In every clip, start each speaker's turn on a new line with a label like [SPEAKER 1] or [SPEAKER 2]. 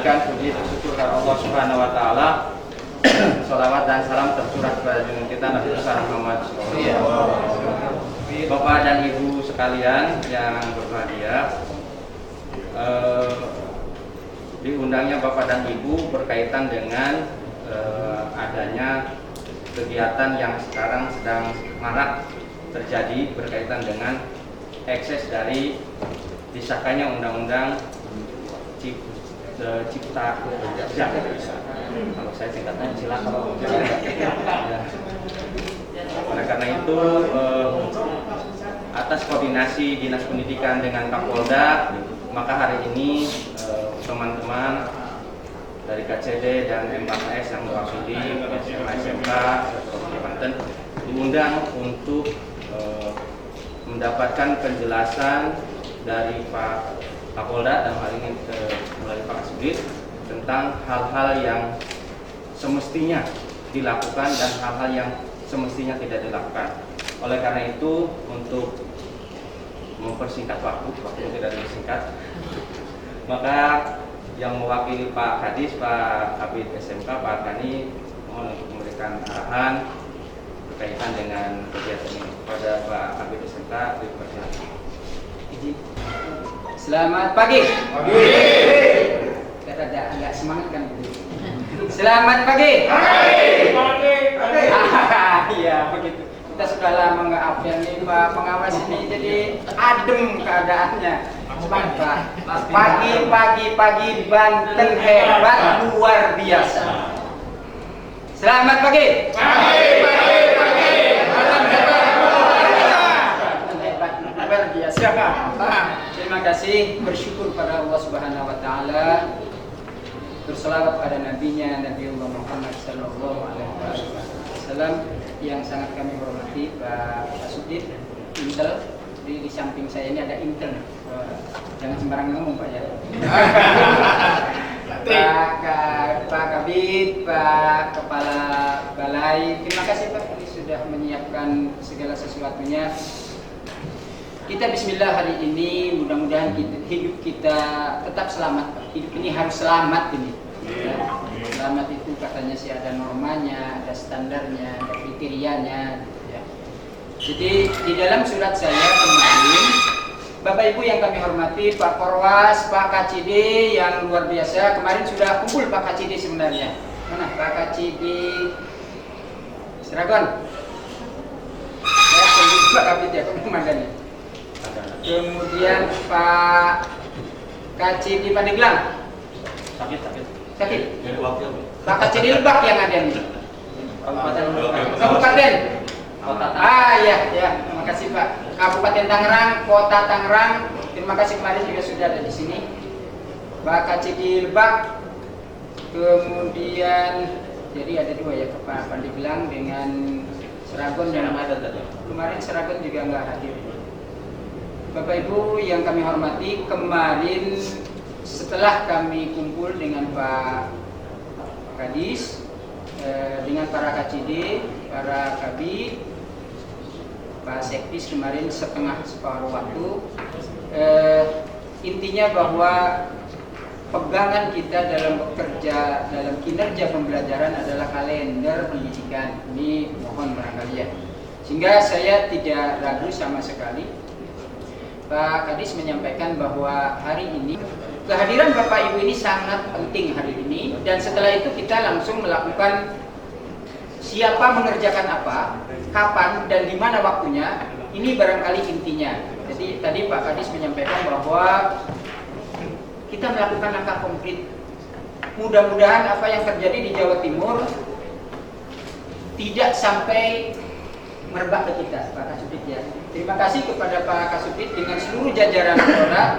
[SPEAKER 1] panjatkan puji dan syukur kepada Allah Subhanahu wa taala. Sholawat dan salam tercurah kepada junjungan kita Nabi besar Muhammad SAW. Bapak dan Ibu sekalian yang berbahagia, diundangnya Bapak dan Ibu berkaitan dengan adanya kegiatan yang sekarang sedang marak terjadi berkaitan dengan ekses dari disahkannya undang-undang Cipta Kerja. Kalau saya singkatnya silakan. Oleh karena itu, atas koordinasi Dinas Pendidikan dengan Kapolda, maka hari ini teman-teman dari KCD dan M4S yang mewakili SMK Provinsi Banten diundang untuk mendapatkan penjelasan dari Pak Kapolda dan hal ini melalui Pak Kasubdit tentang hal-hal yang semestinya dilakukan dan hal-hal yang semestinya tidak dilakukan. Oleh karena itu, untuk mempersingkat waktu tidak disingkat, maka yang mewakili Pak Kadis, Pak Kabid SMK, Pak Kani, mohon untuk memberikan arahan berkaitan dengan kegiatan ini kepada Pak Kabid SMK. Dipersilakan.
[SPEAKER 2] Selamat pagi. Agak semangat kan? Selamat pagi. Iya begitu. Kita sudah lama nggak update nih Pak pengawas ini, jadi adem keadaannya. Semangat Pak. Pagi Banten hebat luar biasa. Selamat pagi. Hebat luar biasa Pak. Terima kasih, bersyukur pada Allah Subhanahu wa taala. Berselawat pada nabinya Nabi Muhammad sallallahu alaihi wasallam yang sangat kami hormati Pak Kasubdit Intel. Di samping saya ini ada Intel. Jangan sembarangan ngomong Pak ya. Pak Kabid, Pak Kepala Balai, terima kasih Pak ini sudah menyiapkan segala sesuatunya. Kita bismillah hari ini, mudah-mudahan hidup kita tetap selamat Pak. Hidup ini harus selamat ini. Ya. Selamat itu katanya sih ada normanya, ada standarnya, ada kriterianya. Ya. Jadi di dalam surat saya kemarin, Bapak Ibu yang kami hormati, Pak Korwas, Pak KCD yang luar biasa, kemarin sudah kumpul Pak KCD sebenarnya. Mana Pak KCD Seragon? Saya tunggu Pak Kabid ya, komandannya. Kemudian Pak KCD Pandeglang. Sakit. Pak KCD Lebak yang ada nih. Kabupaten. Ya, terima kasih Pak. Kabupaten Tangerang, Kota Tangerang. Terima kasih kemarin juga sudah ada di sini. Pak KCD Lebak. Kemudian jadi ada dua ya Pak Pandeglang dengan Seragon yang ada tadi. Kemarin Seragon juga nggak hadir. Bapak Ibu yang kami hormati, kemarin setelah kami kumpul dengan Pak Kadis, dengan para KCD, para Kabid, Pak Sekdis kemarin separuh waktu, intinya bahwa pegangan kita dalam bekerja, dalam kinerja pembelajaran adalah kalender pendidikan. Ini mohon barangkali ya. Sehingga saya tidak ragu sama sekali. Pak Kadis menyampaikan bahwa hari ini kehadiran Bapak Ibu ini sangat penting hari ini, dan setelah itu kita langsung melakukan siapa mengerjakan apa, kapan dan di mana waktunya. Ini barangkali intinya. Jadi tadi Pak Kadis menyampaikan bahwa kita melakukan langkah konkret. Mudah-mudahan apa yang terjadi di Jawa Timur tidak sampai merebak ke kita, Pak Kasubdit ya. Terima kasih kepada Pak Kasubdit dengan seluruh jajaran Polda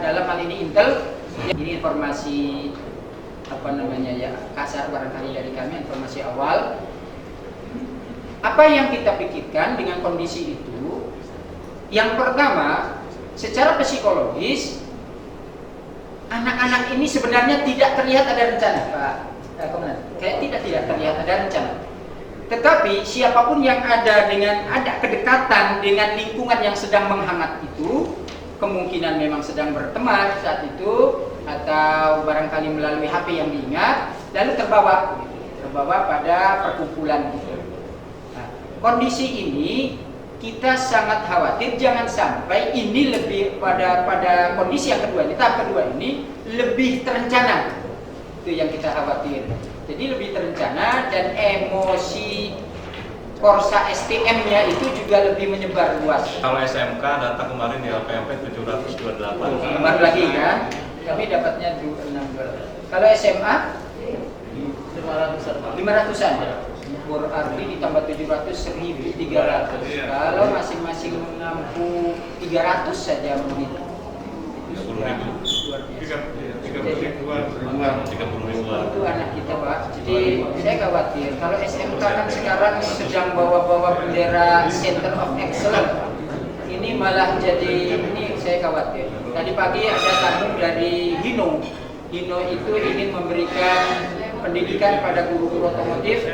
[SPEAKER 2] dalam hal ini Intel. Ini informasi kasar barangkali dari kami, informasi awal. Apa yang kita pikirkan dengan kondisi itu? Yang pertama, secara psikologis anak-anak ini sebenarnya tidak terlihat ada rencana, Pak Komandan. Kayak tidak terlihat ada rencana. Tetapi siapapun yang ada kedekatan dengan lingkungan yang sedang menghangat itu, kemungkinan memang sedang berteman saat itu, atau barangkali melalui HP yang diingat, lalu terbawa pada perkumpulan gitu. Nah, kondisi ini kita sangat khawatir jangan sampai ini lebih pada kondisi yang kedua ini, tahap kedua ini lebih terencana. Itu yang kita khawatir. Jadi lebih terencana dan emosi Korsa STM-nya itu juga lebih menyebar luas.
[SPEAKER 3] Kalau SMK data kemarin di LPMP 728.
[SPEAKER 2] Kemarin lagi kan, kami dapatnya 62. Kalau SMA 500-an. Berarti ditambah 700 1.300. Kalau masing-masing mengampu 300 saja mungkin. Itu sudah luar biasa.
[SPEAKER 3] 30 ribuan.
[SPEAKER 2] Itu anak kita, Pak. Jadi saya khawatir kalau SMK kan sekarang sedang bawa-bawa bendera Center of Excellence. Ini malah jadi, ini saya khawatir. Tadi pagi ada tamu dari Hino. Hino itu ingin memberikan pendidikan pada guru-guru otomotif.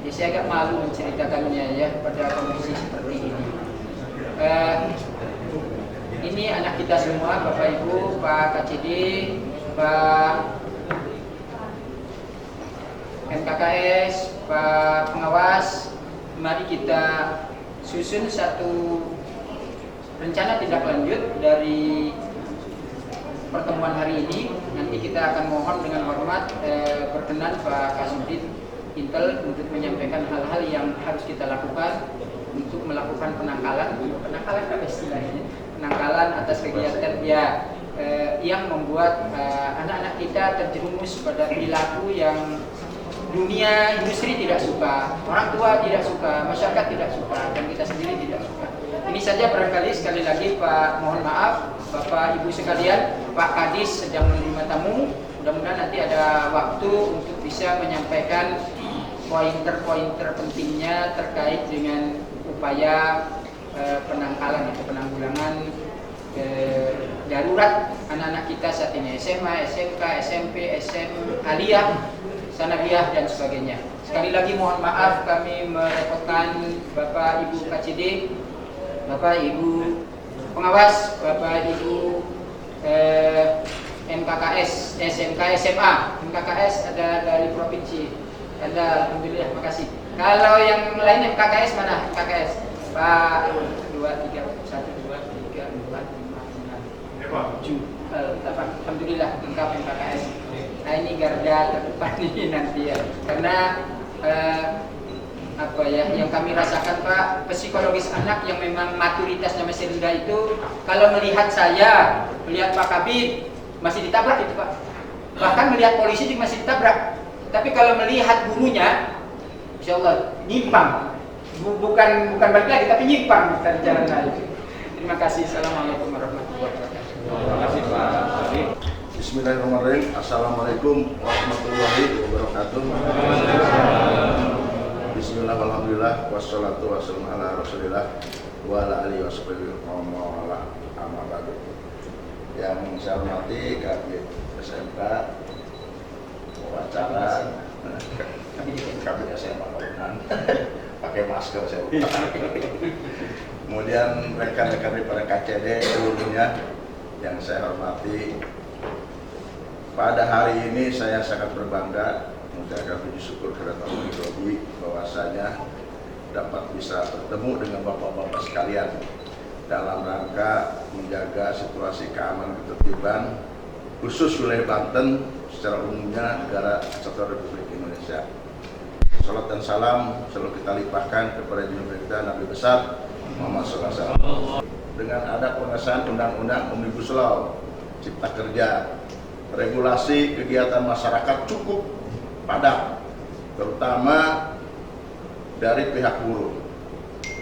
[SPEAKER 2] Ya, saya agak malu menceritakannya ya pada kondisi seperti ini. Ini anak kita semua, Bapak Ibu, Pak KCD, Pak MKKS, Pak Pengawas, mari kita susun satu rencana tindak lanjut dari pertemuan hari ini. Nanti kita akan mohon dengan hormat berkenan Pak Kasubdit Intel untuk menyampaikan hal-hal yang harus kita lakukan untuk melakukan penangkalan apa istilahnya? Penangkalan atas kegiatan yang membuat anak-anak kita terjerumus pada perilaku yang dunia industri tidak suka, orang tua tidak suka, masyarakat tidak suka, dan kita sendiri tidak suka. Ini saja barangkali sekali lagi Pak, mohon maaf Bapak Ibu sekalian, Pak Kadis sedang menerima tamu. Mudah-mudahan nanti ada waktu untuk bisa menyampaikan pointer-pointer pentingnya terkait dengan upaya penangkalan atau penanggulangan darurat anak-anak kita saat ini, SMA, SMK, SMP, SM, aliyah, sanawiyah dan sebagainya. Sekali lagi mohon maaf kami merepotkan Bapak Ibu KCD, Bapak Ibu Pengawas, Bapak Ibu MKKS, SMK, SMA. MKKS ada dari provinsi. Ada, alhamdulillah, makasih. Kalau yang lain MKKS mana? MKKS Pak 2, 3, 1, 2, 3, 4, 5, 6, 7. Alhamdulillah lengkap MKKS. Nah ini garda terdepan ini nanti ya. Karena yang kami rasakan Pak, psikologis anak yang memang maturitasnya masih rendah itu, kalau melihat saya, melihat Pak Kabid masih ditabrak itu Pak. Bahkan melihat polisi juga masih ditabrak. Tapi kalau melihat gurunya, insya Allah nyimpang. Bukan balik lagi, tapi nyimpang dari jalan lain. Terima kasih. Assalamualaikum warahmatullahi wabarakatuh.
[SPEAKER 1] Terima kasih Pak Kabid.
[SPEAKER 4] Bismillahirrahmanirrahim. Assalamualaikum warahmatullahi wabarakatuh. Bismillah, alhamdulillah, wassalatu wassalamu ala rasulillah wa ala alihi washabihi wa ala amma ba'du. Yang saya hormati Kabid SMK wawancara Kabid SMA pakai masker saya lupa. Kemudian rekan-rekan daripada KCD seluruhnya yang saya hormati, pada hari ini saya sangat berbangga mengucapkan puji syukur kepada Tuhan bahwasanya dapat bisa bertemu dengan bapak-bapak sekalian dalam rangka menjaga situasi keamanan ketertiban khusus wilayah Banten secara umumnya negara Kesatuan Republik Indonesia. Salat dan salam selalu kita limpahkan kepada junjungan kita Nabi besar Muhammad SAW. Dengan ada pengesahan Undang-Undang Omnibus Law Cipta Kerja, regulasi kegiatan masyarakat cukup padat, terutama dari pihak buruh.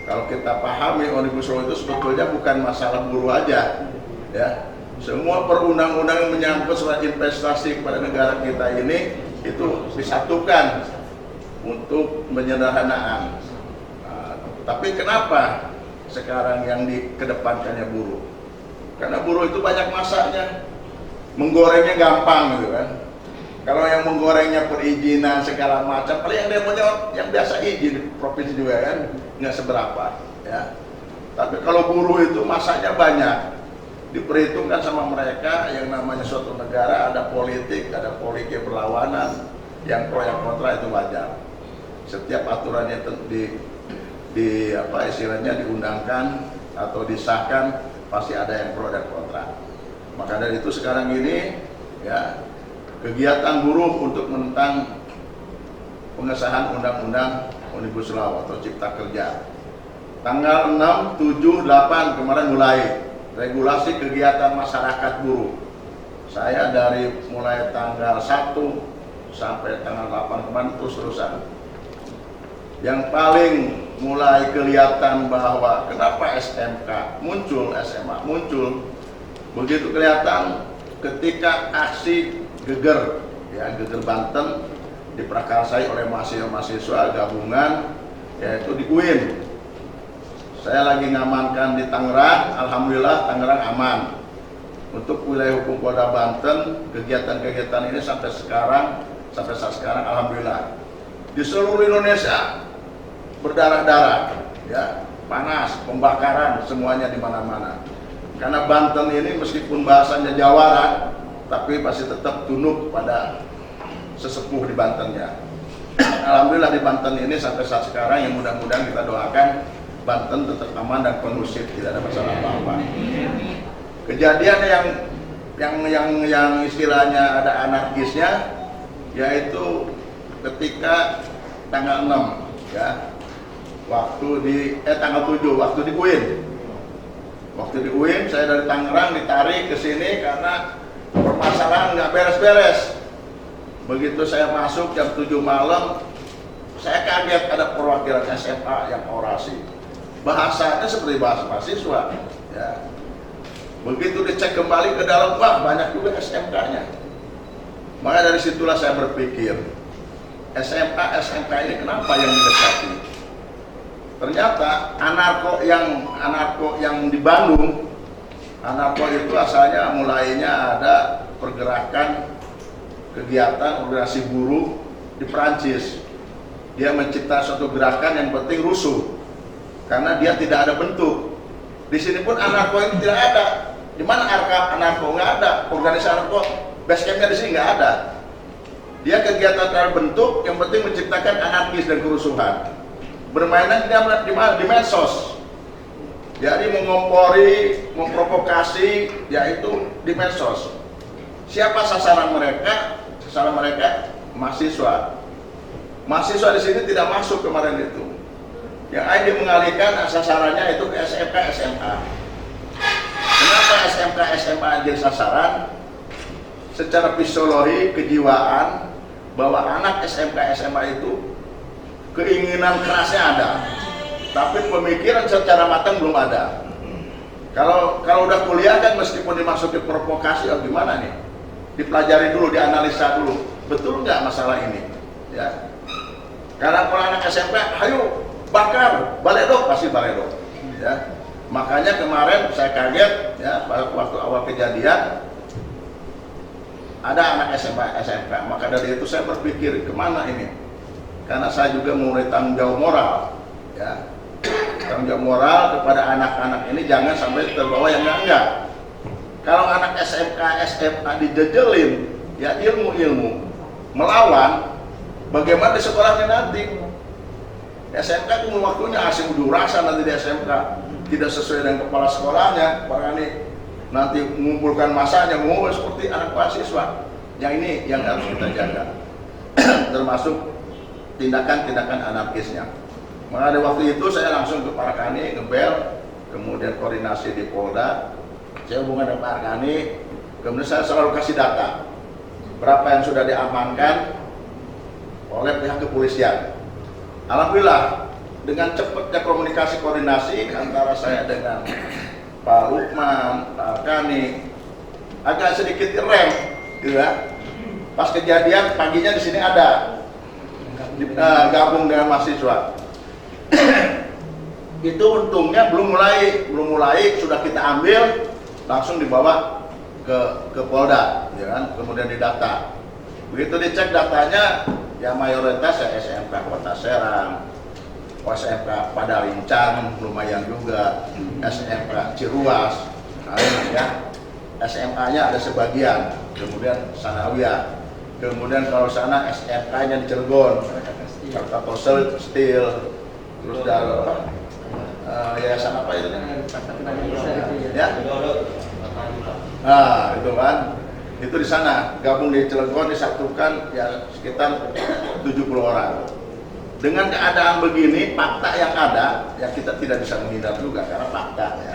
[SPEAKER 4] Kalau kita pahami Omnibus Law itu sebetulnya bukan masalah buruh aja, ya. Semua perundang-undang yang menyangkut soal investasi kepada negara kita ini itu disatukan untuk penyederhanaan. Tapi kenapa sekarang yang dikedepankannya buruh? Karena buruh itu banyak masaknya, menggorengnya gampang gitu kan. Kalau yang menggorengnya perizinan segala macam, paling yang demonya yang biasa izin provinsi juga kan, nggak seberapa ya. Tapi kalau buruh itu masaknya banyak, diperhitungkan sama mereka. Yang namanya suatu negara ada politik, ada politik berlawanan, yang pro yang kontra itu wajar. Setiap aturannya di apa istilahnya diundangkan atau disahkan pasti ada yang pro dan kontra. Maka dari itu sekarang ini ya kegiatan buruh untuk menentang pengesahan undang-undang Omnibus Law atau Cipta Kerja tanggal 6, 7, 8 kemarin mulai regulasi kegiatan masyarakat buruh. Saya dari mulai tanggal 1 sampai tanggal 8 kemarin terus-terusan. Yang paling mulai kelihatan bahwa kenapa SMK muncul, SMA muncul, begitu kelihatan ketika aksi Geger, ya Geger Banten diprakarsai oleh mahasiswa gabungan, yaitu di UIN. Saya lagi ngamankan di Tangerang, alhamdulillah Tangerang aman. Untuk wilayah hukum Polda Banten, kegiatan-kegiatan ini sampai saat sekarang alhamdulillah. Di seluruh Indonesia berdarah-darah, ya, panas, pembakaran semuanya di mana-mana. Karena Banten ini meskipun bahasanya Jawara, tapi pasti tetap tunduk pada sesepuh di Bantennya. Alhamdulillah di Banten ini sampai saat sekarang yang mudah-mudahan kita doakan Banten tetap aman dan kondusif, tidak ada masalah apa-apa. Kejadian yang istilahnya ada anarkisnya, yaitu ketika tanggal 6 ya, waktu di tanggal 7 waktu di UIN. Waktu di UIN saya dari Tangerang ditarik ke sini karena permasalahan nggak beres-beres. Begitu saya masuk jam 7 malam, saya kaget ada perwakilan SMA yang orasi. Bahasanya seperti bahasa mahasiswa, ya. Begitu dicek kembali ke dalam, wah banyak juga SMK-nya. Maka dari situlah saya berpikir, SMK ini kenapa yang didekati? Ternyata anarko yang di Bandung, anarko itu asalnya mulainya ada pergerakan kegiatan organisasi buruh di Perancis. Dia mencipta suatu gerakan yang penting rusuh, karena dia tidak ada bentuk. Di sini pun anarko ini tidak ada. Di mana anarko? Nggak ada. Organisasi anarko, base campnya di sini nggak ada. Dia kegiatan terbentuk, yang penting menciptakan anarkis dan kerusuhan. Bermainan di medsos. Jadi mengompori, memprovokasi, yaitu di medsos. Siapa sasaran mereka? Sasaran mereka mahasiswa. Mahasiswa di sini tidak masuk kemarin itu. Yang dia mengalihkan sasarannya itu ke SMK, SMA. Kenapa SMK, SMA jadi sasaran? Secara fisiologi, kejiwaan, bahwa anak SMK, SMA itu keinginan kerasnya ada, tapi pemikiran secara matang belum ada. Kalau udah kuliah kan meskipun dimasuki provokasi, gimana nih? Dipelajari dulu, dianalisa dulu, betul nggak masalah ini? Ya. Karena kalau anak SMP, ayo bakar, baledok, pasti baledok. Ya. Makanya kemarin saya kaget, ya, waktu awal kejadian ada anak SMK. Maka dari itu saya berpikir kemana ini? Karena saya juga mulai tanggung jawab moral, ya. Tanggung jawab moral kepada anak-anak ini jangan sampai terbawa yang enggak. Kalau anak SMK, SMA dijejelin, ya ilmu melawan, bagaimana di sekolahnya nanti? SMK itu waktunya asing unjuk rasa nanti di SMK, tidak sesuai dengan kepala sekolahnya, barangkali nanti mengumpulkan masanya, seperti anak mahasiswa. Yang ini yang harus kita jaga, termasuk tindakan-tindakan anarkisnya. Maka dari waktu itu saya langsung ke Parakani, ngebel, kemudian koordinasi di Polda. Saya hubungan dengan Pak Arkani, kemudian saya selalu kasih data berapa yang sudah diamankan oleh pihak kepolisian. Alhamdulillah dengan cepatnya komunikasi koordinasi antara saya dengan Pak Lukman, Pak Arkani, agak sedikit rem, gitu ya. Pas kejadian paginya di sini ada gabung dengan mahasiswa. Itu untungnya belum mulai sudah kita ambil, langsung dibawa ke Polda, ya kan? Kemudian didata. Begitu dicek datanya, ya mayoritas ya SMK Kota Serang, SMK Padalincang lumayan juga, SMK Ciruas. ya. SMA-nya ada sebagian, kemudian sanawiyah. Kemudian kalau sana SMK-nya di Cilegon, Jakarta Steel, terus dari apa? Yayasan apa itu? Ya. Nah, itu kan. Itu di sana, gabung di Cilegon disatukan ya sekitar 70 orang. Dengan keadaan begini, fakta yang ada, ya kita tidak bisa menghindar juga karena fakta ya.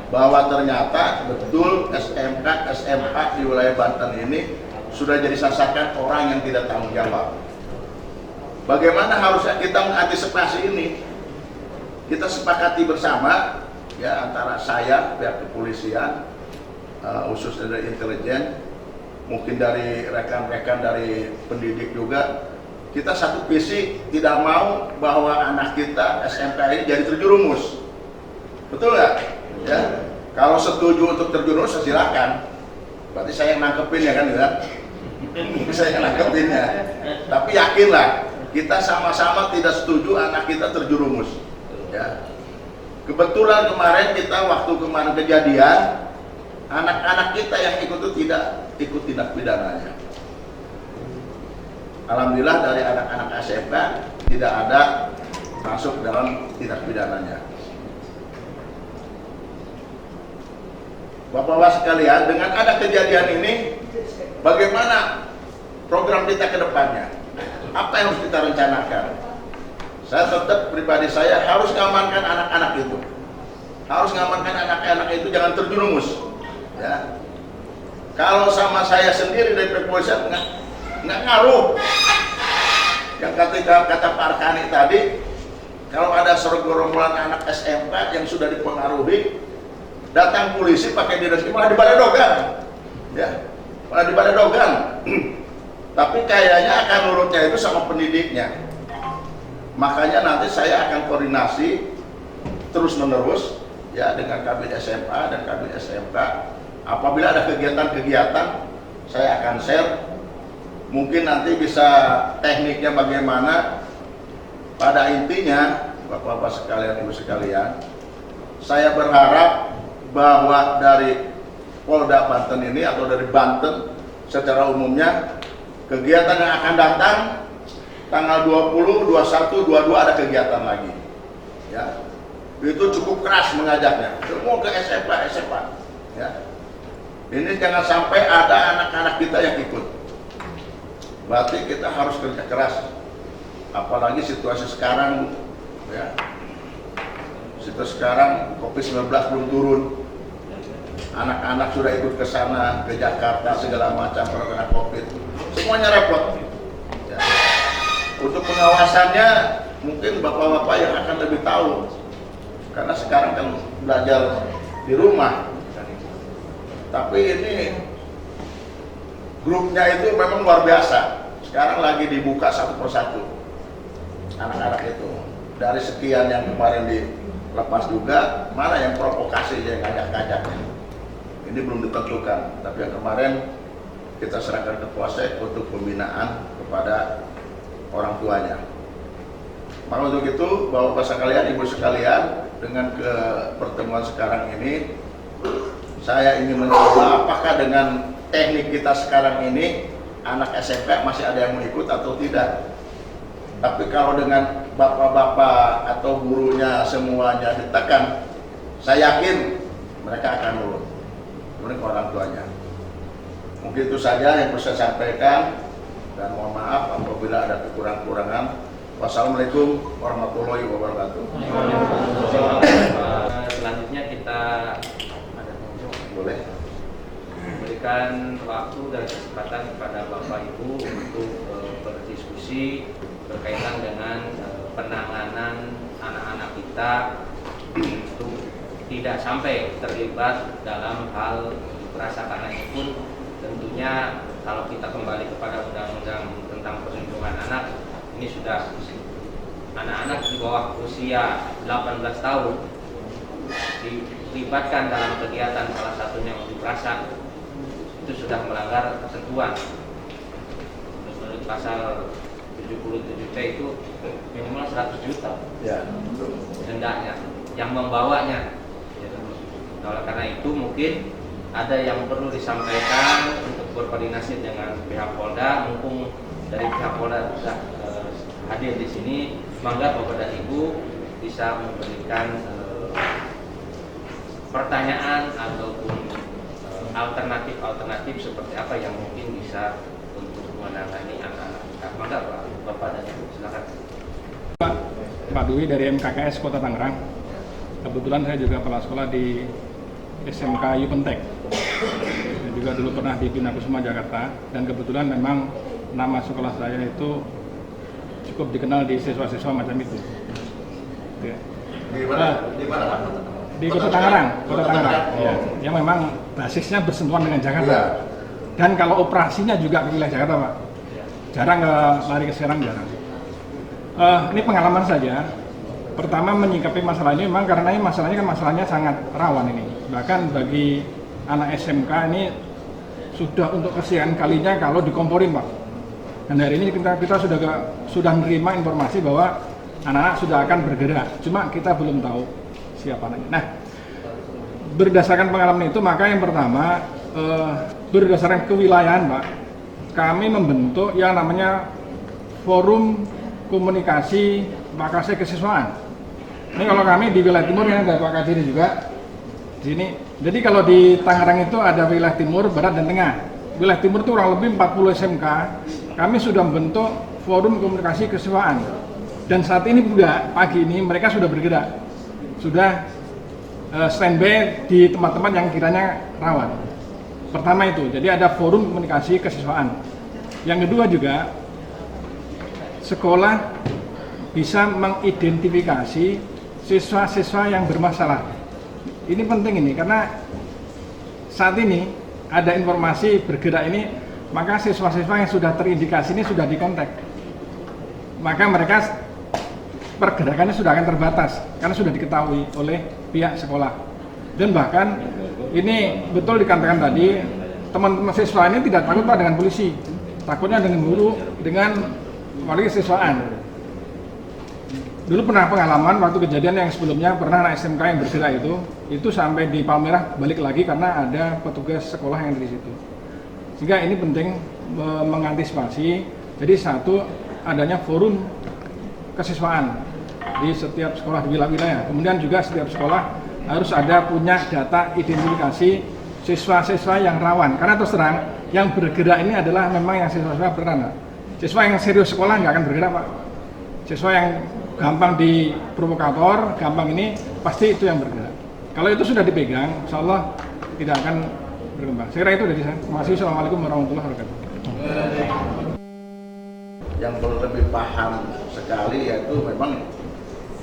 [SPEAKER 4] Bahwa ternyata betul SMK, SMA di wilayah Banten ini sudah jadi sasaran orang yang tidak tanggung jawab. Bagaimana harusnya kita mengantisipasi ini? Kita sepakati bersama ya antara saya, pihak kepolisian, khusus dari intelijen, mungkin dari rekan-rekan dari pendidik juga, kita satu visi tidak mau bahwa anak kita SMK ini jadi terjerumus. Betul nggak? Ya. Kalau setuju untuk terjerumus silakan. Berarti saya yang nangkepin ya kan ya. Saya yang nangkepinnya. Tapi yakinlah kita sama-sama tidak setuju anak kita terjerumus. Ya. Kebetulan kemarin kita waktu kemarin kejadian, anak-anak kita yang ikut itu tidak ikut tindak pidananya. Alhamdulillah dari anak-anak SMK tidak ada masuk dalam tindak pidananya. Bapak-bapak sekalian, dengan ada kejadian ini, bagaimana program kita ke depannya? Apa yang harus kita rencanakan? Saya tetap pribadi saya harus mengamankan anak-anak itu. Harus mengamankan anak-anak itu jangan terjerumus. Ya. Kalau sama saya sendiri dari kepolisian nggak ngaruh. Yang kata Pak Arkani tadi, kalau ada gerombolan anak SMK yang sudah dipengaruhi, datang polisi pakai dinas malah dibaredogan, ya, malah dibaredogan. Tapi kayaknya akan nurutnya itu sama pendidiknya. Makanya nanti saya akan koordinasi terus menerus ya dengan Kabid SMA dan Kabid SMK. Apabila ada kegiatan-kegiatan, saya akan share. Mungkin nanti bisa tekniknya bagaimana. Pada intinya, Bapak-bapak sekalian, Ibu sekalian, saya berharap bahwa dari Polda Banten ini atau dari Banten secara umumnya, kegiatan yang akan datang tanggal 20, 21, 22 ada kegiatan lagi. Ya. Itu cukup keras mengajaknya. Semua ke SMK, SMA. Ya. Ini jangan sampai ada anak-anak kita yang ikut. Berarti kita harus kerja keras. Apalagi situasi sekarang, ya. Situasi sekarang COVID-19 belum turun. Anak-anak sudah ikut ke sana, ke Jakarta, segala macam karena COVID. Semuanya repot. Ya. Untuk pengawasannya mungkin bapak-bapak yang akan lebih tahu. Karena sekarang kan belajar di rumah. Tapi ini grupnya itu memang luar biasa. Sekarang lagi dibuka satu persatu anak-anak itu. Dari sekian yang kemarin dilepas juga, mana yang provokasi yang ngajak-ngajaknya. Ini belum ditentukan. Tapi yang kemarin kita serahkan ke Polsek untuk pembinaan kepada orang tuanya. Maka untuk itu, Bapak-bapak sekalian, Ibu sekalian, dengan pertemuan sekarang ini, saya ingin mencoba apakah dengan teknik kita sekarang ini anak SMP masih ada yang mau ikut atau tidak. Tapi kalau dengan bapak-bapak atau gurunya semuanya ditekan, saya yakin mereka akan nurut. Kemudian ke orang tuanya. Mungkin itu saja yang bisa saya sampaikan, dan mohon maaf apabila ada kekurangan. Wassalamualaikum warahmatullahi wabarakatuh.
[SPEAKER 1] Selanjutnya kita
[SPEAKER 4] Boleh.
[SPEAKER 1] memberikan waktu dan kesempatan kepada Bapak Ibu untuk berdiskusi berkaitan dengan penanganan anak-anak kita untuk tidak sampai terlibat dalam hal kekerasan. Karena itu pun tentunya kalau kita kembali kepada undang-undang tentang perlindungan anak, ini sudah anak-anak di bawah usia 18 tahun dilibatkan dalam kegiatan salah satunya unjuk rasa, itu sudah melanggar ketentuan. Menurut pasal 77C itu minimal 100 juta
[SPEAKER 4] Ya, betul.
[SPEAKER 1] dendanya yang membawanya. Nah, oleh karena itu mungkin ada yang perlu disampaikan untuk berkoordinasi dengan pihak Polda. Mumpung dari pihak Polda sudah hadir di sini, mangga Bapak dan Ibu bisa memberikan pertanyaan ataupun alternatif seperti apa yang mungkin bisa untuk menangani anak-anak kita. Mangga Bapak dan Ibu, silakan.
[SPEAKER 5] Pak Dwi dari MKKS Kota Tangerang. Kebetulan saya juga kepala sekolah di SMK Yupentek. Saya juga dulu pernah di Bina Kusuma Jakarta, dan kebetulan memang nama sekolah saya itu cukup dikenal di siswa-siswa macam itu. Oke.
[SPEAKER 4] Di mana?
[SPEAKER 5] Di Kota Tangerang. Ya. Yang memang basisnya bersentuhan dengan Jakarta.
[SPEAKER 4] Iya.
[SPEAKER 5] Dan kalau operasinya juga ke wilayah Jakarta, Pak. Jarang lari ke Serang, jarang. Ini pengalaman saja. Pertama, menyikapi masalah ini memang karena ini masalahnya sangat rawan ini. Bahkan bagi anak SMK ini sudah untuk kesekian kalinya kalau dikomporin, Pak. Dan hari ini kita sudah menerima informasi bahwa anak-anak sudah akan bergerak. Cuma kita belum tahu siapa anaknya. Nah, berdasarkan pengalaman itu, maka yang pertama berdasarkan kewilayahan, Pak, kami membentuk yang namanya Forum Komunikasi Makasih Kesiswaan. Ini kalau kami di wilayah timur, yang ada Pak Kadiri juga di sini. Jadi kalau di Tangerang itu ada wilayah timur, barat, dan tengah. Wilayah timur itu kurang lebih 40 SMK. Kami sudah membentuk Forum Komunikasi Kesiswaan. Dan saat ini juga pagi ini mereka sudah bergerak, sudah standby di tempat-tempat yang kiranya rawan. Pertama itu, jadi ada Forum Komunikasi Kesiswaan. Yang kedua juga, sekolah bisa mengidentifikasi siswa-siswa yang bermasalah. Ini penting ini, karena saat ini ada informasi bergerak ini, maka siswa-siswa yang sudah terindikasi ini sudah dikontak. Maka mereka pergerakannya sudah akan terbatas, karena sudah diketahui oleh pihak sekolah. Dan bahkan ini betul dikatakan tadi, teman-teman siswa ini tidak takut, Pak, dengan polisi, takutnya dengan guru, dengan wali siswaan. Dulu pernah pengalaman waktu kejadian yang sebelumnya, pernah anak SMK yang bergerak itu sampai di Palmerah balik lagi karena ada petugas sekolah yang di situ. Sehingga ini penting mengantisipasi. Jadi satu, adanya forum kesiswaan di setiap sekolah di wilayah. Kemudian juga setiap sekolah harus ada punya data identifikasi siswa-siswa yang rawan. Karena terus terang, yang bergerak ini adalah memang yang siswa-siswa beneran. Siswa yang serius sekolah nggak akan bergerak, Pak. Siswa yang gampang diprovokator, gampang ini, pasti itu yang bergerak. Kalau itu sudah dipegang, insya Allah tidak akan berkembang. Saya kira itu dari saya. Terima kasih. Assalamualaikum warahmatullahi wabarakatuh.
[SPEAKER 4] Yang perlu lebih paham sekali yaitu memang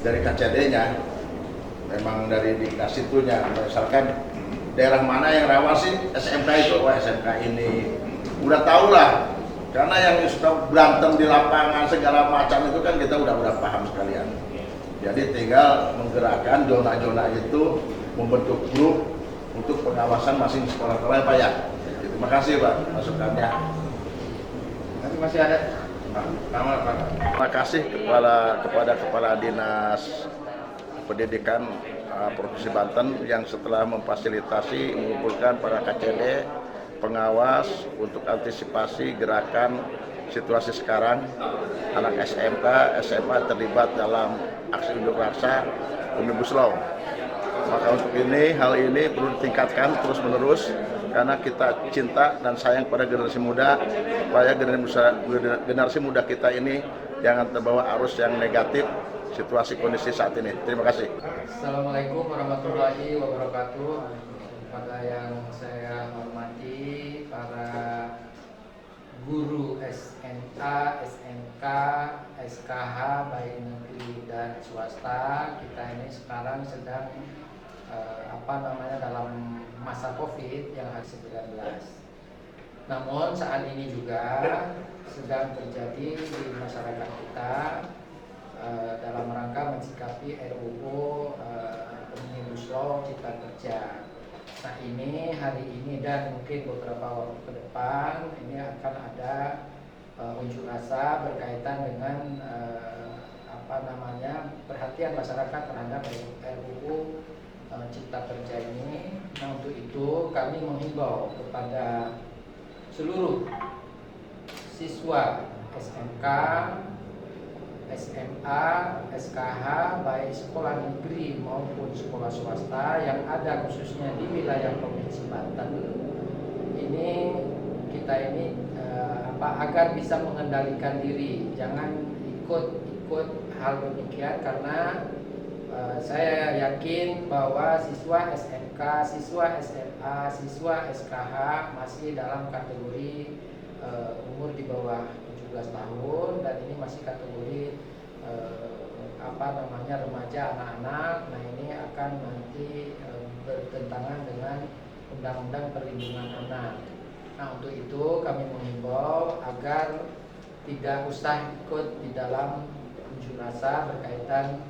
[SPEAKER 4] dari KCD-nya, memang dari Diknas itunya, misalkan daerah mana yang rawan sih SMK itu, wah SMK ini udah tahu lah, karena yang suka berantem di lapangan segala macam itu kan kita udah paham sekalian. Jadi tinggal menggerakkan zona-zona itu, membentuk grup untuk pengawasan masing sekolah-sekolah, Pak ya. Terima kasih, Pak, masukannya.
[SPEAKER 1] Masih ada.
[SPEAKER 4] Terima kasih kepada Kepala Dinas Pendidikan Provinsi Banten yang setelah memfasilitasi mengumpulkan para KCD pengawas untuk antisipasi gerakan situasi sekarang anak SMK, SMA terlibat dalam aksi unjuk rasa Omnibus Law. Maka untuk hal ini perlu ditingkatkan terus-menerus karena kita cinta dan sayang pada generasi muda, supaya generasi muda kita ini jangan terbawa arus yang negatif situasi kondisi saat ini. Terima kasih.
[SPEAKER 6] Assalamualaikum warahmatullahi wabarakatuh. Pada yang saya hormati para guru SMA, SMK, SKH baik negeri dan swasta, kita ini sekarang sedang dalam masa COVID yang hari 19. Namun saat ini juga sedang terjadi di masyarakat kita dalam rangka mensikapi RUU Omnibus Law Cipta Kerja. Nah ini hari ini dan mungkin beberapa waktu ke depan ini akan ada unjuk rasa berkaitan dengan perhatian masyarakat terhadap RUU Cipta Kerja ini. Nah, untuk itu kami menghimbau kepada seluruh siswa SMK, SMA, SKH, baik sekolah negeri maupun sekolah swasta yang ada khususnya di wilayah Provinsi Banten. Ini kita ini agar bisa mengendalikan diri, jangan ikut hal demikian, karena saya yakin bahwa siswa SMK, siswa SMA, siswa SKH masih dalam kategori umur di bawah 17 tahun, dan ini masih kategori remaja, anak-anak. Nah, ini akan nanti bertentangan dengan Undang-Undang Perlindungan Anak. Nah, untuk itu kami menghimbau agar tidak usah ikut di dalam unjuk rasa berkaitan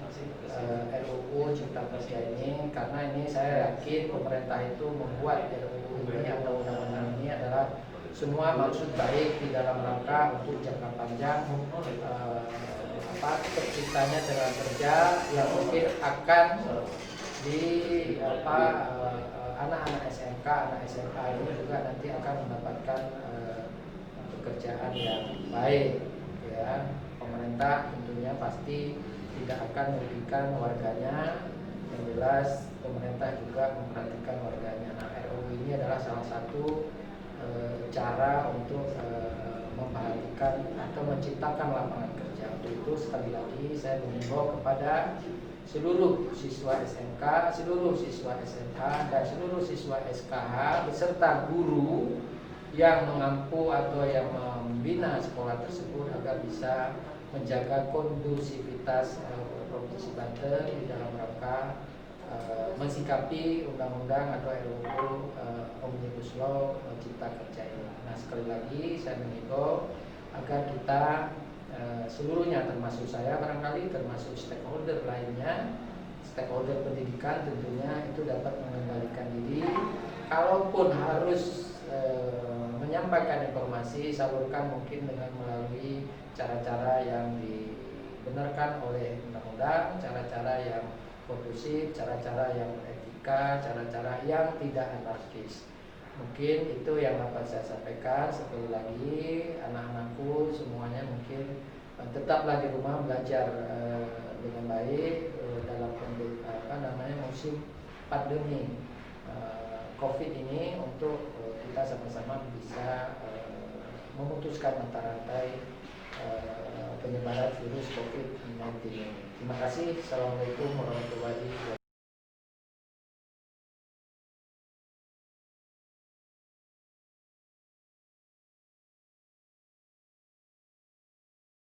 [SPEAKER 6] RUU Cipta Kerja ini, karena ini saya yakin pemerintah itu membuat RUU ini atau undang-undang ini adalah semua maksud baik di dalam rangka untuk jangka panjang terciptanya tenaga kerja yang mungkin akan di anak-anak SMK, anak SMA ini juga nanti akan mendapatkan pekerjaan yang baik, ya. Pemerintah tentunya pasti tidak akan merugikan warganya. Yang jelas pemerintah juga memperhatikan warganya. Nah, RUU ini adalah salah satu cara untuk memperhatikan atau menciptakan lapangan kerja. Untuk itu sekali lagi saya mengimbau kepada seluruh siswa SMK, seluruh siswa SMA, dan seluruh siswa SKH beserta guru yang mengampu atau yang membina sekolah tersebut agar bisa menjaga kondusivitas Provinsi Banten di dalam rangka mensikapi undang-undang atau RUU Omnibus Law Cipta Kerja ini. Nah, sekali lagi saya mengimbau agar kita seluruhnya, termasuk saya barangkali, termasuk stakeholder lainnya, stakeholder pendidikan tentunya itu dapat mengendalikan diri. Kalaupun harus menyampaikan informasi, salurkan mungkin dengan melalui cara-cara yang dibenarkan oleh undang-undang, cara-cara yang kondusif, cara-cara yang beretika, cara-cara yang tidak anarkis. Mungkin itu yang dapat saya sampaikan. Sekali lagi, anak-anakku semuanya mungkin tetaplah di rumah belajar dengan baik dalam musim pandemi COVID ini, untuk kita sama-sama bisa memutuskan mata rantai penyebaran virus COVID-19 ini. Terima kasih. Assalamualaikum warahmatullahi wabarakatuh.